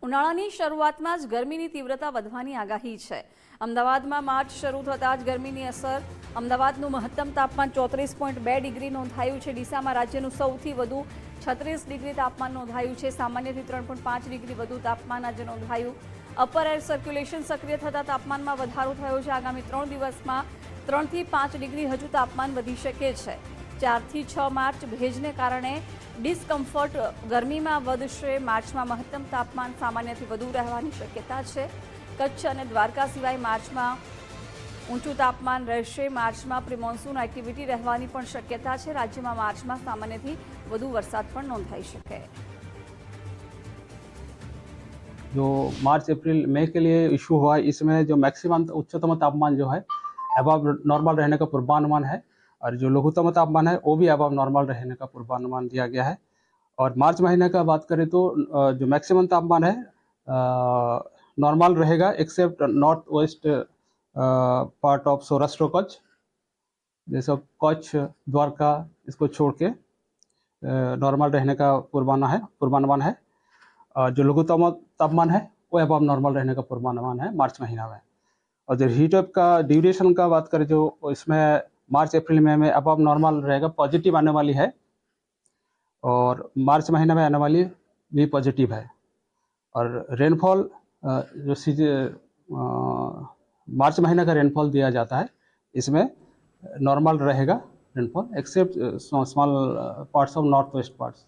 ઉનાળાની શરૂઆતમાં જ ગરમીની તીવ્રતા વધવાની આગાહી છે। અમદાવાદમાં માર્ચ શરૂ થતાં જ ગરમીની અસર। અમદાવાદનું મહત્તમ તાપમાન 34.2 ડિગ્રી નોંધાયું છે। ડીસામાં રાજ્યનું સૌથી વધુ 36 ડિગ્રી તાપમાન નોંધાયું છે। સામાન્યથી 3.5 ડિગ્રી વધુ તાપમાન આજે નોંધાયું। અપર એર સર્ક્યુલેશન સક્રિય થતાં તાપમાનમાં વધારો થયો છે। આગામી 3 દિવસમાં 3 થી 5 ડિગ્રી હજુ તાપમાન વધી શકે છે। 4 થી 6 માર્ચ ભેજને કારણે ડિસ્કમ્ફર્ટ ગરમીમાં વધશે। માર્ચમાં મહત્તમ તાપમાન સામાન્યથી વધુ રહેવાની શક્યતા છે। કચ્છ અને દ્વારકા સિવાય માર્ચમાં ઊંચું તાપમાન રહેશે। માર્ચમાં પ્રી મોન્સૂન એક્ટિવિટી રહેવાની પણ શક્યતા છે। રાજ્યમાં માર્ચમાં સામાન્યથી વધુ વરસાદ પણ નોંધાઈ શકે। जो मार्च अप्रैल मई के लिए इशू हुआ है, इसमें जो मैक्सिमम उच्चतम तापमान जो है अबव नॉर्मल रहने का पूर्वानुमान है और जो लघुतम तापमान है वो भी अबव नॉर्मल रहने का पूर्वानुमान दिया गया है। और मार्च महीने का बात करें तो जो मैक्सिमम तापमान है नॉर्मल रहेगा except north west part of Saurashtra Kutch, जैसे कच्छ द्वारका इसको छोड़ के नॉर्मल रहने का पूर्वानुमान है। जो लघुतम तापमान है वो अबव नॉर्मल रहने का पूर्वानुमान है मार्च महीना में। और जो हीट वेव का ड्यूरेशन का बात करें जो इसमें मार्च अप्रैल में अबव नॉर्मल रहेगा, पॉजिटिव आने वाली है और मार्च महीने में आने वाली भी पॉजिटिव है। और रेनफॉल जो मार्च महीने का रेनफॉल दिया जाता है इसमें नॉर्मल रहेगा rainfall except small parts of north west parts.